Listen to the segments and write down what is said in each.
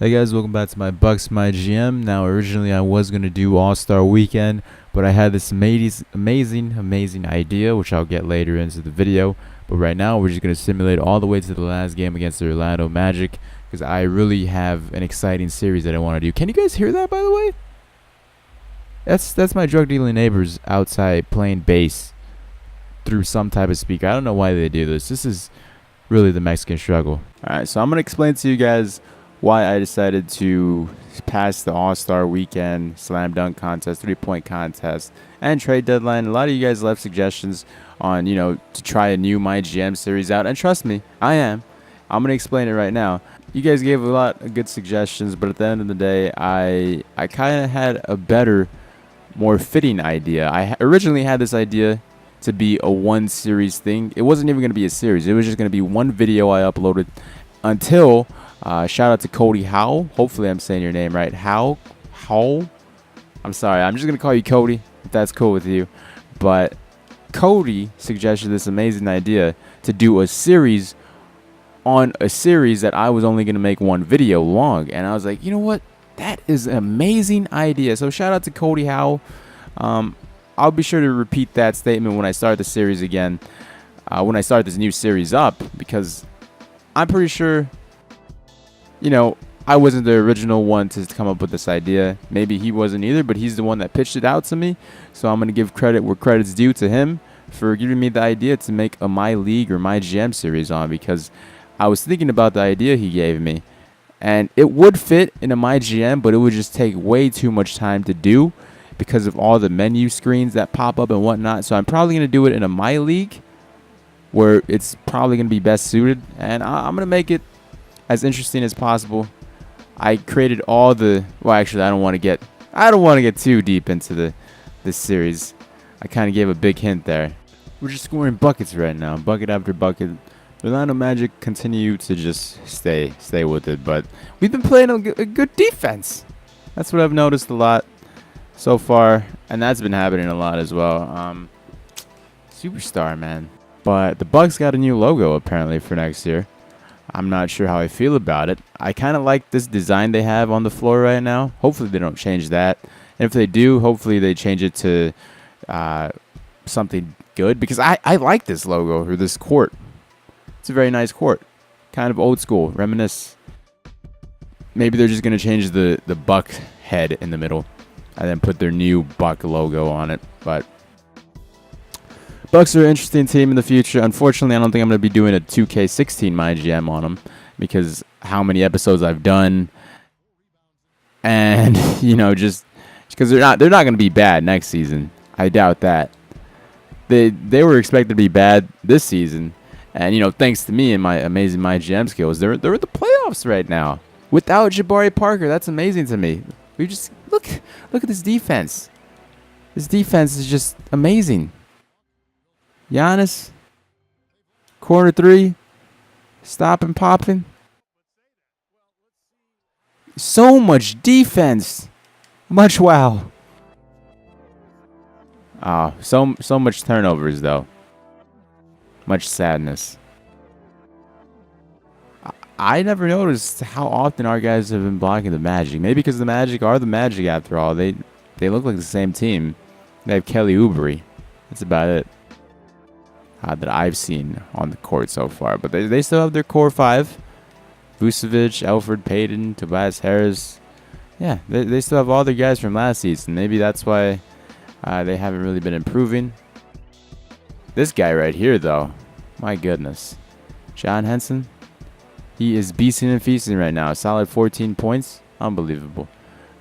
Hey guys, welcome back to my Bucks MyGM. Now, originally I was going to do All-Star Weekend, but I had this amazing idea, which I'll get later into the video. But right now, we're just going to simulate all the way to the last game against the Orlando Magic, because I really have an exciting series that I want to do. Can you guys hear that, by the way? That's my drug-dealing neighbors outside playing bass through some type of speaker. I don't know why they do this. This is really the Mexican struggle. Alright, so I'm going to explain to you guys why I decided to pass the All-Star Weekend slam dunk contest, 3-point contest, and trade deadline. A lot of you guys left suggestions on, to try a new MyGM series out, and trust me, I'm going to explain it right now. You guys gave a lot of good suggestions, but at the end of the day, I kind of had a better, more fitting idea. I originally had this idea to be a one series thing. It wasn't even going to be a series. It was just going to be one video I uploaded until... shout out to Cody Howell. Hopefully I'm saying your name right. Howell? I'm sorry. I'm just going to call you Cody, if that's cool with you. But Cody suggested this amazing idea to do a series on a series that I was only going to make one video long. And I was like, you know what? That is an amazing idea. So shout out to Cody Howell. I'll be sure to repeat that statement when I start the series again. When I start this new series up. Because I'm pretty sure... I wasn't the original one to come up with this idea. Maybe he wasn't either, but he's the one that pitched it out to me. So I'm going to give credit where credit's due to him for giving me the idea to make a My League or MyGM series on, because I was thinking about the idea he gave me. And it would fit in a MyGM, but it would just take way too much time to do because of all the menu screens that pop up and whatnot. So I'm probably going to do it in a My League where it's probably going to be best suited. And I'm going to make it as interesting as possible. I created all the... Well, actually, I don't want to get too deep into this series. I kind of gave a big hint there. We're just scoring buckets right now, bucket after bucket. The Orlando Magic continue to just stay with it, but we've been playing a good defense. That's what I've noticed a lot so far, and that's been happening a lot as well. Superstar, man. But the Bucks got a new logo apparently for next year. I'm not sure how I feel about it. I kind of like this design they have on the floor right now. Hopefully they don't change that. And if they do, hopefully they change it to something good. Because I like this logo or this court. It's a very nice court. Kind of old school. Reminisce. Maybe they're just going to change the Buck head in the middle. And then put their new Buck logo on it. But... Bucks are an interesting team in the future. Unfortunately, I don't think I'm going to be doing a 2K16 MyGM on them because how many episodes I've done, and just because they're not going to be bad next season. I doubt that. They were expected to be bad this season, and thanks to me and my amazing MyGM skills, they're in the playoffs right now without Jabari Parker. That's amazing to me. We just look at this defense. This defense is just amazing. Giannis, corner three, stopping, popping. So much defense, much wow. Oh, so much turnovers though. Much sadness. I never noticed how often our guys have been blocking the Magic. Maybe because the Magic are the Magic after all. They look like the same team. They have Kelly Oubre. That's about it. That I've seen on the court so far. But they still have their core five. Vucevic, Elfrid Payton, Tobias Harris. Yeah, they still have all their guys from last season. Maybe that's why they haven't really been improving. This guy right here, though. My goodness. John Henson. He is beasting and feasting right now. Solid 14 points. Unbelievable.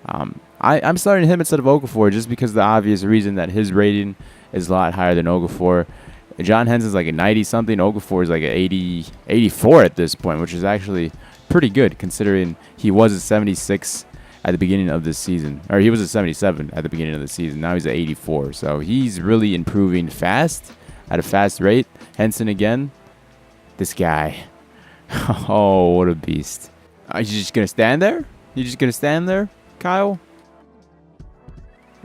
I'm starting him instead of Okafor just because of the obvious reason that his rating is a lot higher than Okafor. John Henson's like a 90-something. Okafor is like an 84 at this point, which is actually pretty good considering he was a 76 at the beginning of this season. Or he was a 77 at the beginning of the season. Now he's at 84. So he's really improving fast, at a fast rate. Henson again. This guy. Oh, what a beast. Are you just going to stand there? You just going to stand there, Kyle?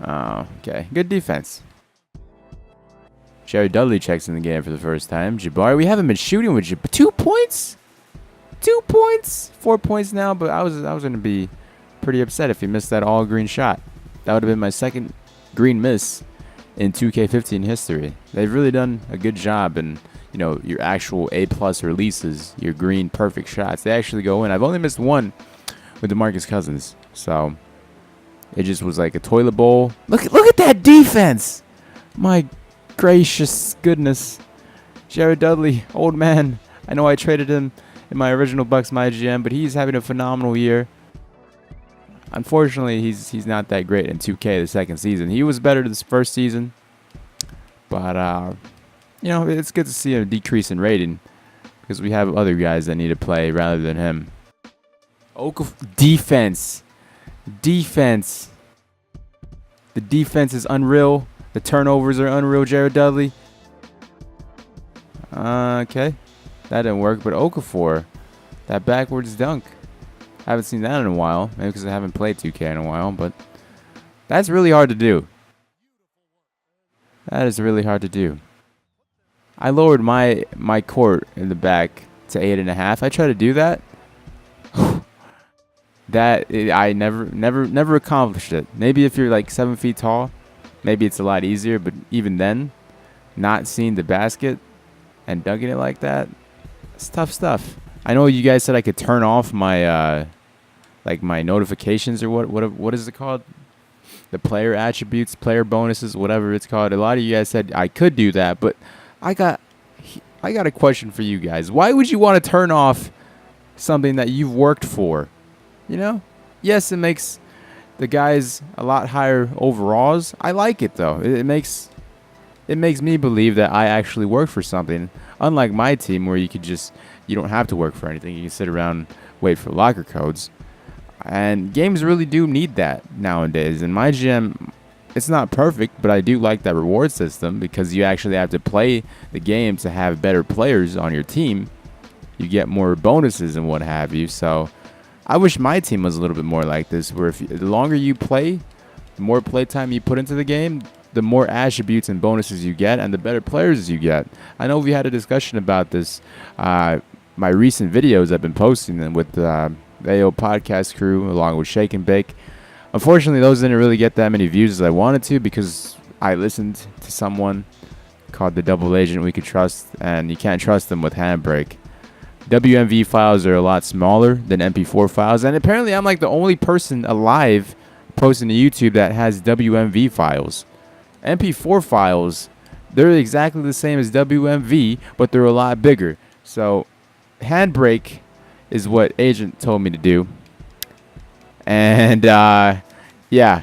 Oh, okay. Good defense. Jerry Dudley checks in the game for the first time. Jabari, we haven't been shooting with Jabari. 2 points? 2 points, 4 points now. But I was gonna be pretty upset if he missed that all green shot. That would have been my second green miss in 2K15 history. They've really done a good job in, you know, your actual A+ releases, your green perfect shots. They actually go in. I've only missed one with DeMarcus Cousins, so it just was like a toilet bowl. Look at that defense! My gracious goodness, Jared Dudley, old man. I know I traded him in my original Bucks MyGM, but he's having a phenomenal year. Unfortunately, he's not that great in 2K the second season. He was better this first season, but you know, it's good to see a decrease in rating because we have other guys that need to play rather than him. Defense. The defense is unreal. The turnovers are unreal, Jared Dudley. Okay. That didn't work, but Okafor, that backwards dunk. I haven't seen that in a while. Maybe because I haven't played 2K in a while, but that's really hard to do. That is really hard to do. I lowered my court in the back to 8.5. I tried to do that. I never accomplished it. Maybe if you're like 7 feet tall, maybe it's a lot easier. But even then, not seeing the basket and dunking it like that, it's tough stuff. I know you guys said I could turn off my like my notifications or what is it called? The player attributes, player bonuses, whatever it's called. A lot of you guys said I could do that, but I got a question for you guys. Why would you want to turn off something that you've worked for? You know? Yes, it makes the guys a lot higher overalls. I like it though. It makes me believe that I actually work for something. Unlike my team where you don't have to work for anything. You can sit around, wait for locker codes. And games really do need that nowadays. In MyGM, it's not perfect, but I do like that reward system because you actually have to play the game to have better players on your team. You get more bonuses and what have you. So I wish my team was a little bit more like this, where the longer you play, the more playtime you put into the game, the more attributes and bonuses you get, and the better players you get. I know we had a discussion about this. My recent videos I've been posting them with the AO podcast crew along with Shake and Bake. Unfortunately, those didn't really get that many views as I wanted to because I listened to someone called the double agent we could trust, and you can't trust them with Handbrake. WMV files are a lot smaller than MP4 files, and apparently I'm like the only person alive posting to YouTube that has WMV files. MP4 files, they're exactly the same as WMV, but they're a lot bigger. So Handbrake is what Agent told me to do. And yeah,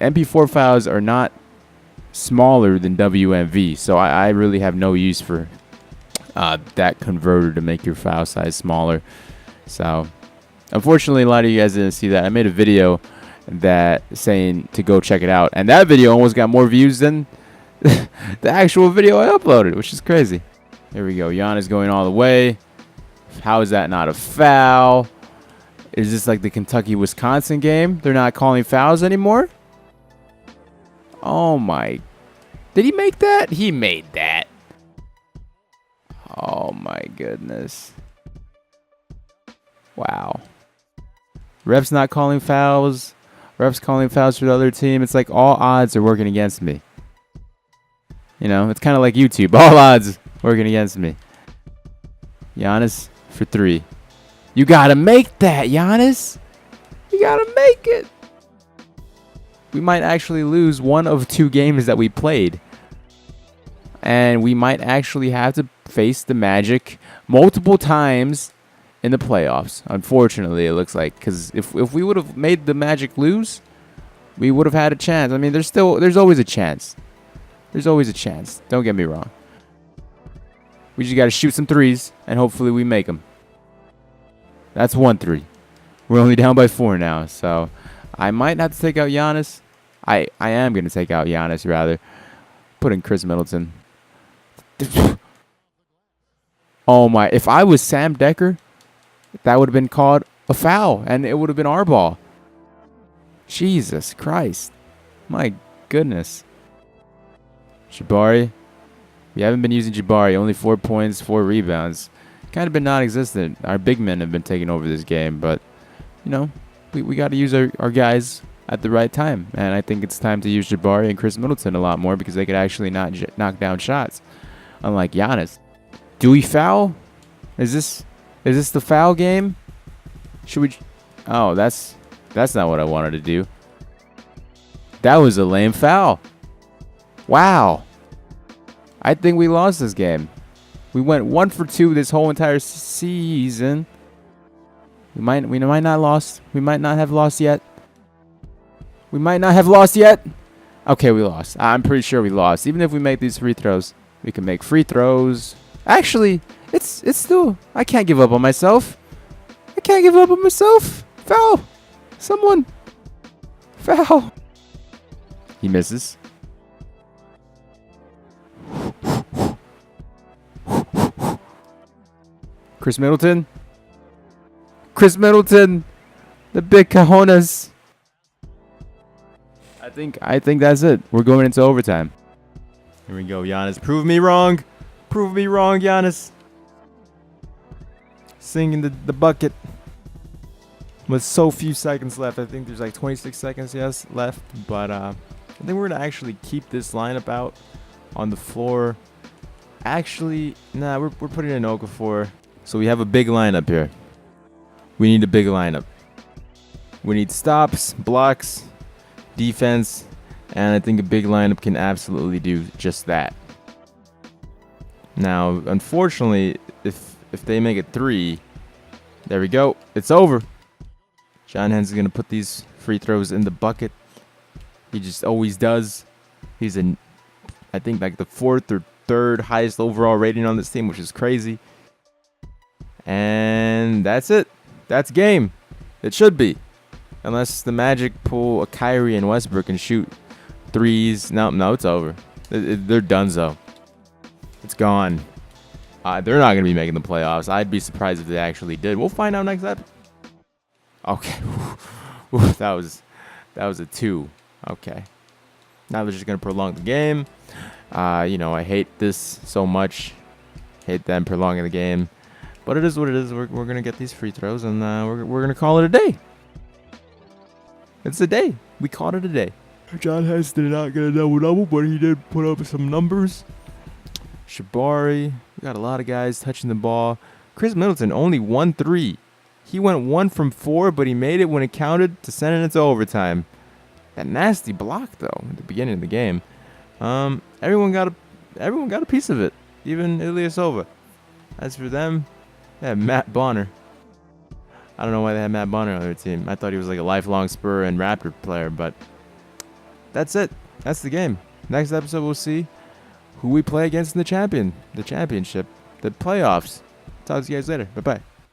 MP4 files are not smaller than WMV, so I really have no use for that converter to make your file size smaller. So unfortunately, a lot of you guys didn't see that. I made a video that saying to go check it out, and that video almost got more views than the actual video I uploaded, which is crazy. Here we go. Giannis going all the way. How is that not a foul? Is this like the Kentucky-Wisconsin game? They're not calling fouls anymore? Oh my. Did he make that? He made that. Oh my goodness. Wow. Refs not calling fouls. Refs calling fouls for the other team. It's like all odds are working against me. You know, it's kind of like YouTube. All odds working against me. Giannis for 3. You gotta make that, Giannis. You gotta make it. We might actually lose one of 2 games that we played. And we might actually have to face the Magic multiple times in the playoffs. Unfortunately, it looks like. Because if we would have made the Magic lose, we would have had a chance. I mean, there's always a chance. There's always a chance. Don't get me wrong. We just got to shoot some threes, and hopefully we make them. That's 1 3. We're only down by 4 now, so I might have to take out Giannis. I am going to take out Giannis, rather. Put in Chris Middleton. Oh, my. If I was Sam Decker, that would have been called a foul, and it would have been our ball. Jesus Christ. My goodness. Jabari. We haven't been using Jabari. Only 4 points, 4 rebounds. kind of been non-existent. Our big men have been taking over this game, but you know, we got to use our guys at the right time, and I think it's time to use Jabari and Chris Middleton a lot more because they could actually knock down shots, unlike Giannis. Do we foul? Is this the foul game? Should we? Oh, that's not what I wanted to do. That was a lame foul. Wow. I think we lost this game. We went 1 for 2 this whole entire season. We might not lost. We might not have lost yet. We might not have lost yet. Okay, we lost. I'm pretty sure we lost. Even if we make these free throws, we can make free throws. Actually, it's still. I can't give up on myself. I can't give up on myself. Foul. Someone. Foul. He misses. Chris Middleton. Chris Middleton. The big Cojones. I think that's it. We're going into overtime. Here we go, Giannis. Prove me wrong. Prove me wrong, Giannis. Singing the bucket. With so few seconds left. I think there's like 26 seconds, left. But I think we're going to actually keep this lineup out on the floor. Actually, nah, we're putting in Okafor. So we have a big lineup here. We need a big lineup. We need stops, blocks, defense, and I think a big lineup can absolutely do just that. Now, unfortunately, if they make it 3, there we go. It's over. John Hens is going to put these free throws in the bucket. He just always does. He's I think like the 4th or 3rd highest overall rating on this team, which is crazy. And that's it. That's game. It should be. Unless the Magic pull a Kyrie and Westbrook and shoot threes. No, it's over. They're donezo. It's gone. They're not going to be making the playoffs. I'd be surprised if they actually did. We'll find out next episode. Okay. that was a 2. Okay. Now they're just going to prolong the game. I hate this so much. Hate them prolonging the game. But it is what it is. We're going to get these free throws, and we're going to call it a day. It's a day. We called it a day. John Hess did not get a double-double, but he did put up some numbers. Jabari. We got a lot of guys touching the ball. Chris Middleton, only 1 3. He went 1 from 4, but he made it when it counted to send it into overtime. That nasty block, though, at the beginning of the game. Everyone got a piece of it. Even Ilyasova. As for them, they had Matt Bonner. I don't know why they had Matt Bonner on their team. I thought he was like a lifelong Spur and Raptor player, but that's it. That's the game. Next episode, we'll see who we play against in the championship, the playoffs. Talk to you guys later. Bye-bye.